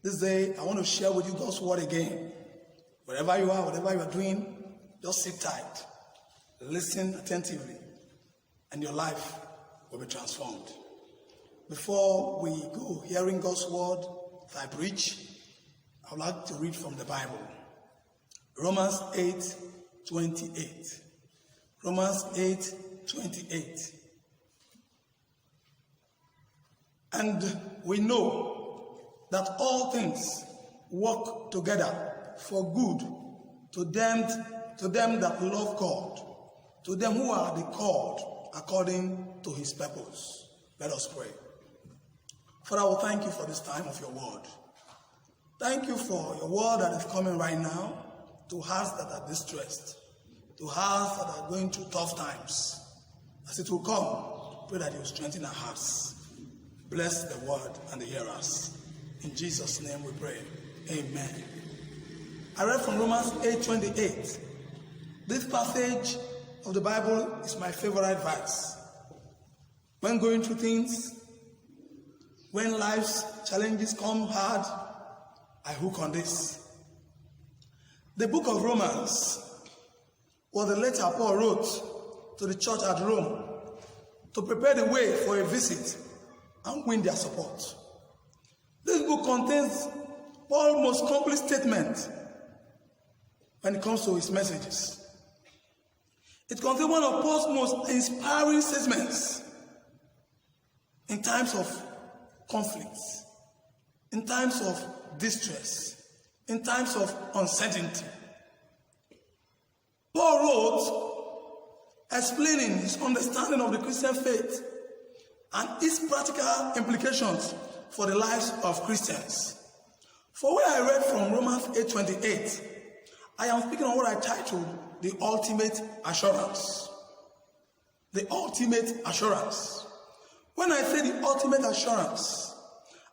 This day, I want to share with you God's word again. Wherever you are, whatever you are doing, just sit tight. Listen attentively, and your life will be transformed. Before we go hearing God's word that I preach, I would like to read from the Bible. Romans 8:28. Romans 8:28. And we know that all things work together for good to them that love God, to them who are the called according to his purpose. Let us pray. Father, I will thank you for this time of your word. Thank you for your word that is coming right now to hearts that are distressed, to hearts that are going through tough times. As it will come, pray that you will strengthen our hearts. Bless the word and the hearers. In Jesus' name we pray. Amen. I read from Romans 8:28. This passage of the Bible is my favorite verse. When going through things, when life's challenges come hard, I hook on this. The book of Romans was the letter Paul wrote to the church at Rome to prepare the way for a visit and win their support. This book contains Paul's most complete statement when it comes to his messages. It contains one of Paul's most inspiring statements in times of conflicts, in times of distress, in times of uncertainty. Paul wrote explaining his understanding of the Christian faith and its practical implications for the lives of Christians. For where I read from Romans 8:28, I am speaking on what I titled the ultimate assurance. The ultimate assurance. When I say the ultimate assurance,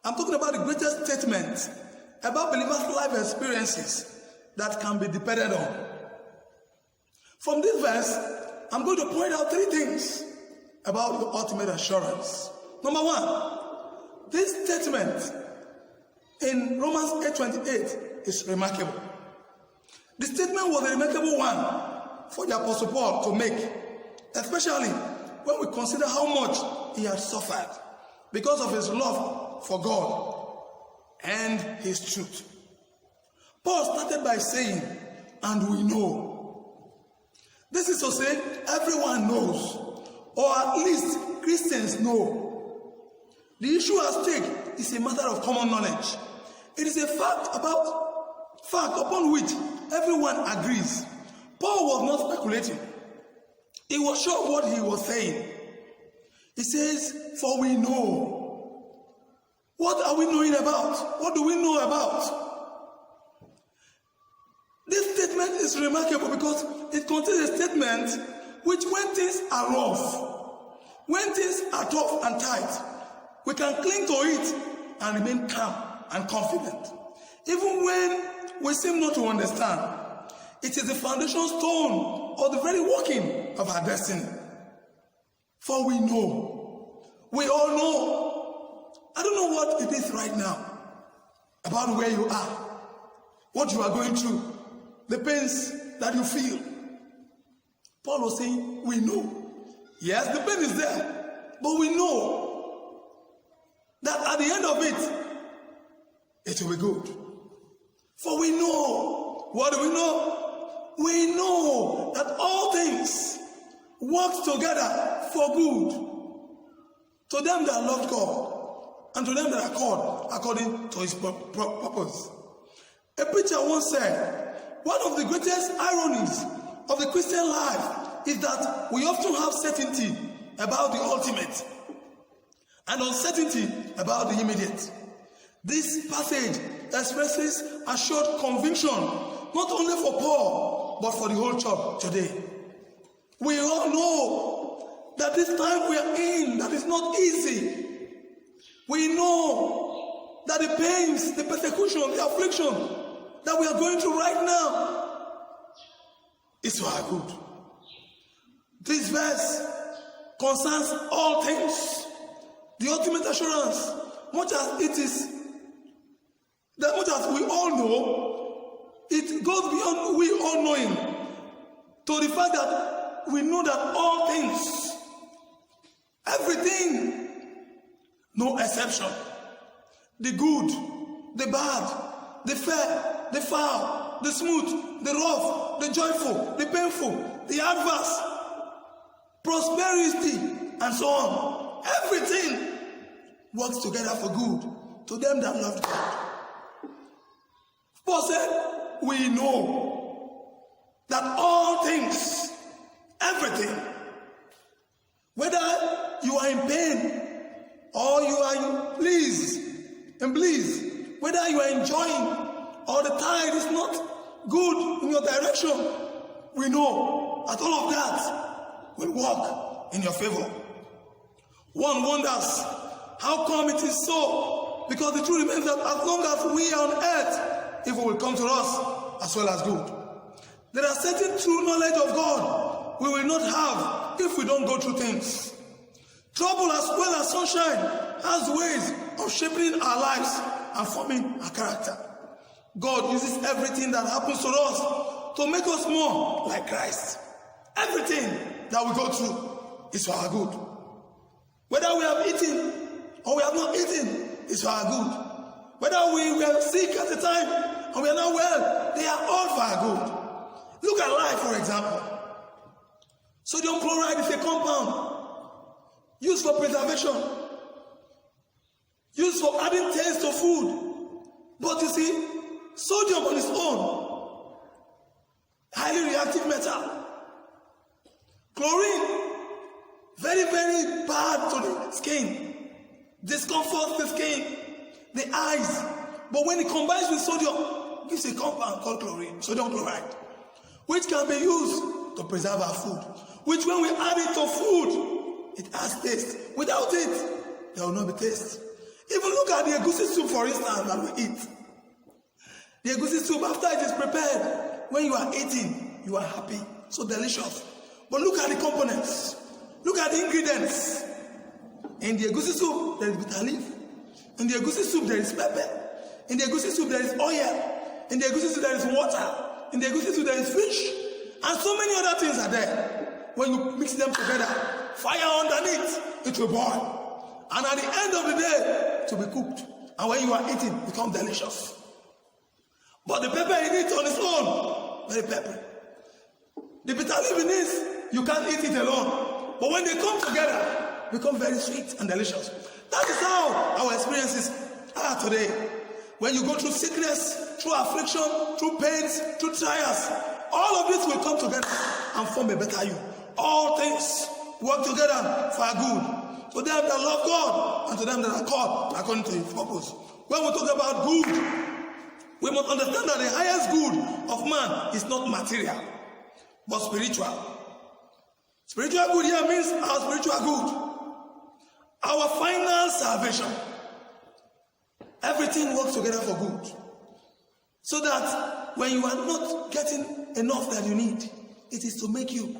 I'm talking about the greatest statement about believers' life experiences that can be depended on. From this verse, I'm going to point out three things about the ultimate assurance. Number one, this statement in Romans 8:28 is remarkable. The statement was a remarkable one for the Apostle Paul to make, especially when we consider how much he had suffered because of his love for God and his truth. Paul started by saying, and we know. This is to say, everyone knows, or at least Christians know. The issue at stake is a matter of common knowledge. It is a fact upon which everyone agrees. Paul was not speculating. He was sure of what he was saying. He says, for we know. What are we knowing about? What do we know about? This statement is remarkable because it contains a statement which, when things are rough, when things are tough and tight, we can cling to it and remain calm and confident. Even when we seem not to understand, it is the foundation stone of the very working of our destiny. For we know, we all know. I don't know what it is right now about where you are, what you are going through, the pains that you feel. Paul was saying, we know. Yes, the pain is there, but we know that at the end of it will be good. For we know. What do we know? We know that all things work together for good to them that love God and to them that are called according to his purpose. A preacher once said, one of the greatest ironies of the Christian life is that we often have certainty about the ultimate and uncertainty about the immediate. This passage expresses assured conviction, not only for Paul, but for the whole church today. We all know that this time we are in, that is not easy. We know that the pains, the persecution, the affliction that we are going through right now is for our good. This verse concerns all things. The ultimate assurance, much as it is the all know, it goes beyond we all knowing to the fact that we know that all things, everything, no exception, the good, the bad, the fair, the foul, the smooth, the rough, the joyful, the painful, the adverse, prosperity, and so on. Everything works together for good to them that love God. Paul said, we know that all things, everything, whether you are in pain or you are in bliss, whether you are enjoying or the tide is not good in your direction, we know that all of that will work in your favor. One wonders, how come it is so? Because the truth remains that as long as we are on earth, evil will come to us as well as good. There are certain true knowledge of God we will not have if we don't go through things. Trouble as well as sunshine has ways of shaping our lives and forming our character. God uses everything that happens to us to make us more like Christ. Everything that we go through is for our good. Whether we have eaten or we have not eaten is for our good. Whether we were sick at the time and we are not well, they are all for our good. Look at life, for example. Sodium chloride is a compound used for preservation, used for adding taste to food. But you see, sodium on its own, highly reactive metal. Chlorine, very, very bad to the skin, discomforts the skin, the eyes. But when it combines with sodium, it gives a compound called chlorine, sodium chloride, which can be used to preserve our food. Which when we add it to food, it has taste. Without it, there will not be taste. Even look at the egusi soup, for instance, that we eat. The egusi soup, after it is prepared, when you are eating, you are happy. So delicious. But look at the components. Look at the ingredients. In the egusi soup, there is bitter leaf. In the egusi soup, there is pepper. In the egusi soup, there is oil. In the egusi soup, there is water. In the egusi soup, there is fish. And so many other things are there. When you mix them together, fire underneath, it will boil. And at the end of the day, it will be cooked. And when you are eating, it becomes delicious. But the pepper in it on its own, very peppery. The bitter leaf in this, you can't eat it alone. But when they come together, it becomes very sweet and delicious. That is how our experiences are today. When you go through sickness, through affliction, through pains, through trials, all of this will come together and form a better you. All things work together for our good. To them that love God and to them that are called according to His purpose. When we talk about good, we must understand that the highest good of man is not material, but spiritual. Spiritual good here means our spiritual good. Our final salvation. Everything works together for good. So that when you are not getting enough that you need, it is to make you.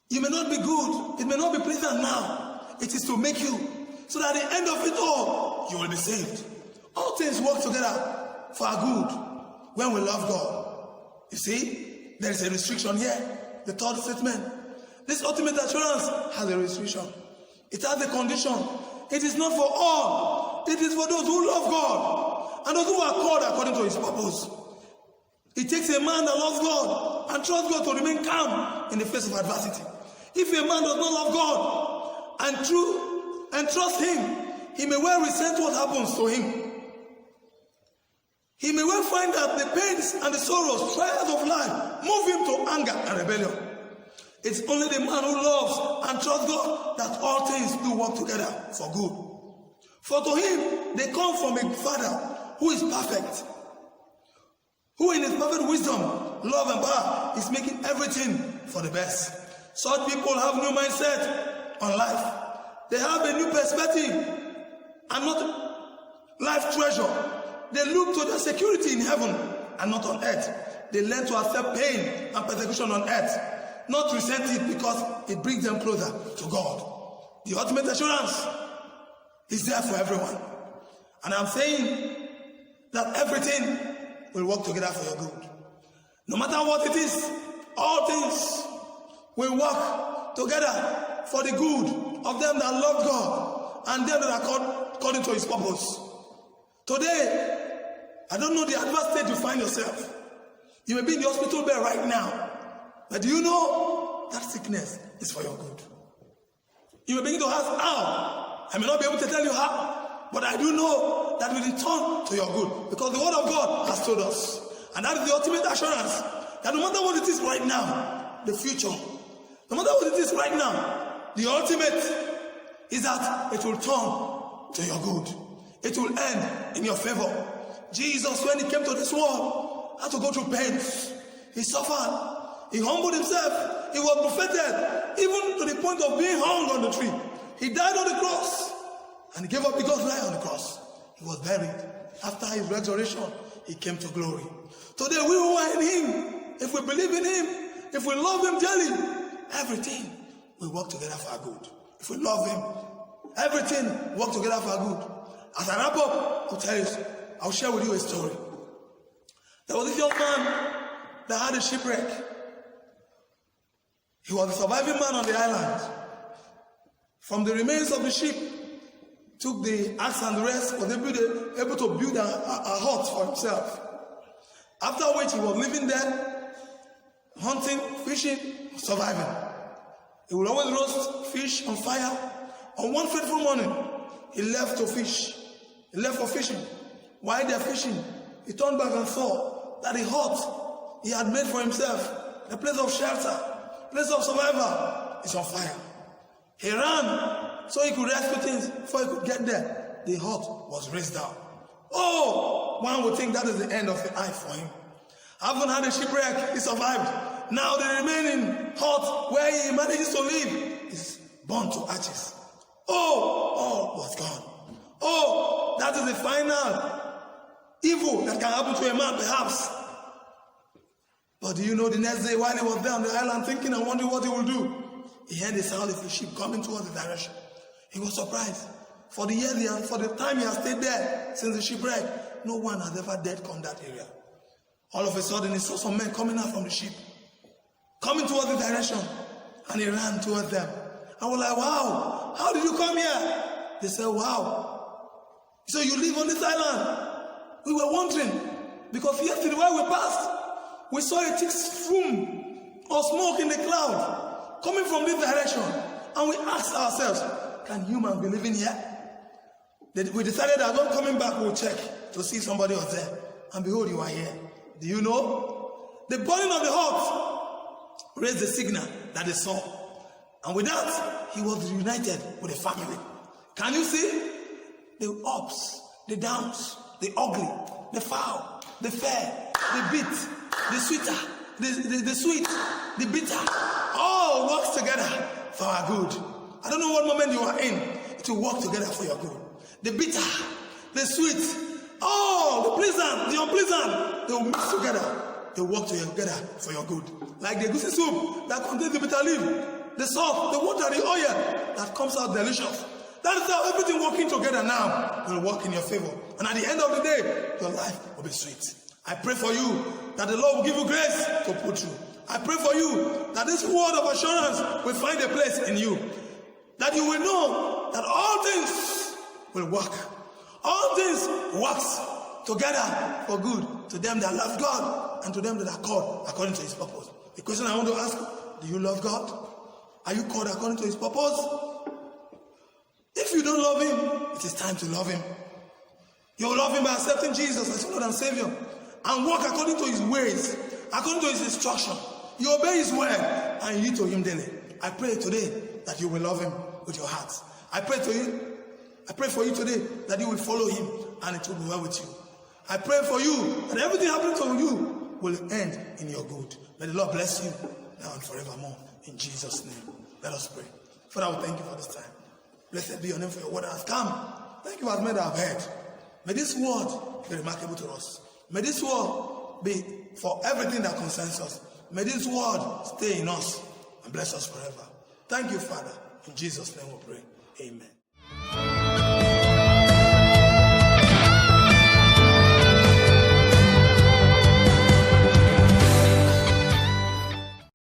You may not be good. It may not be pleasant now. It is to make you. So that at the end of it all, you will be saved. All things work together for our good when we love God. You see, there is a restriction here. The third statement. This ultimate assurance has a restriction. It has a condition. It is not for all. It is for those who love God and those who are called according to His purpose. It takes a man that loves God and trusts God to remain calm in the face of adversity. If a man does not love God and trust Him, he may well resent what happens to him. He may well find that the pains and the sorrows, trials of life move him to anger and rebellion. It's only the man who loves and trusts God that all things do work together for good. For to him, they come from a Father who is perfect, who in His perfect wisdom, love and power is making everything for the best. Such people have new mindset on life. They have a new perspective and not life treasure. They look to their security in heaven and not on earth. They learn to accept pain and persecution on earth, not resent it because it brings them closer to God. The ultimate assurance is there for everyone. And I'm saying that everything will work together for your good. No matter what it is, all things will work together for the good of them that love God and them that are called according to his purpose. Today, I don't know the adverse state you find yourself. You may be in the hospital bed right now, but do you know that sickness is for your good? You may begin to ask how. I may not be able to tell you how, but I do know that we return to your good because the word of God has told us. And that is the ultimate assurance that no matter what it is right now, the future, no matter what it is right now, the ultimate is that it will turn to your good. It will end in your favor. Jesus, when he came to this world, had to go through pains. He suffered. He humbled himself. He was buffeted, even to the point of being hung on the tree. He died on the cross, and he gave up because he died on the cross. He was buried. After his resurrection, he came to glory. Today, we who are in him, if we believe in him, if we love him dearly, everything will work together for our good. If we love him, everything will work together for our good. As I wrap up, I'll share with you a story. There was this young man that had a shipwreck. He was the surviving man on the island. From the remains of the ship, took the axe and the rest, was able to build a hut for himself. After which he was living there, hunting, fishing, surviving. He would always roast fish on fire. On one fateful morning, he left to fish. He left for fishing. While they're fishing, he turned back and saw that the hut he had made for himself, the place of shelter, place of survival, is on fire. He ran so he could rescue things before he could get there. The hut was raised down. Oh, one would think that is the end of the eye for him. Having had a shipwreck, he survived. Now the remaining hut where he manages to live is burned to ashes. Oh, all was gone. Oh, that is the final evil that can happen to a man, perhaps. But do you know the next day while he was there on the island thinking and wondering what he will do, he heard the sound of a ship coming towards the direction. He was surprised. For the time he had stayed there since the shipwreck, no one had ever dared come that area. All of a sudden, he saw some men coming out from the ship, coming towards the direction, and he ran towards them. I was like, wow, how did you come here? They said, wow. So you live on this island? We were wondering, because yesterday while we passed, we saw a thick fume or smoke in the cloud coming from this direction. And we asked ourselves, can humans be living here? We decided that when coming back, we'll check to see if somebody was there. And behold, you are here. Do you know? The burning of the hut raised the signal that they saw. And with that, he was reunited with the family. Can you see? The ups, the downs, the ugly, the foul, the fair, the bitter, the sweeter, the sweet, the bitter, all works together for our good. I don't know what moment you are in, it will work together for your good. The bitter, the sweet, the pleasant, the unpleasant, they will mix together. They will work together for your good. Like the goosey soup that contains the bitter leaf, the salt, the water, the oil that comes out delicious. That is how everything working together now will work in your favor. And at the end of the day, your life will be sweet. I pray for you that the Lord will give you grace to put through. I pray for you that this word of assurance will find a place in you. That you will know that all things will work. All things works together for good to them that love God and to them that are called according to his purpose. The question I want to ask, do you love God? Are you called according to his purpose? If you don't love him, it is time to love him. You will love him by accepting Jesus as your Lord and Savior and walk according to his ways, according to his instruction. You obey his word and you to him daily. I pray today that you will love him with your heart. I pray for you today that you will follow him and it will be well with you. I pray for you that everything happening to you will end in your good. May the Lord bless you now and forevermore. In Jesus' name. Let us pray. Father, we thank you for this time. Blessed be your name for your word that has come. Thank you for made our head. May this word be remarkable to us. May this word be for everything that concerns us. May this word stay in us and bless us forever. Thank you, Father. In Jesus' name we pray. Amen.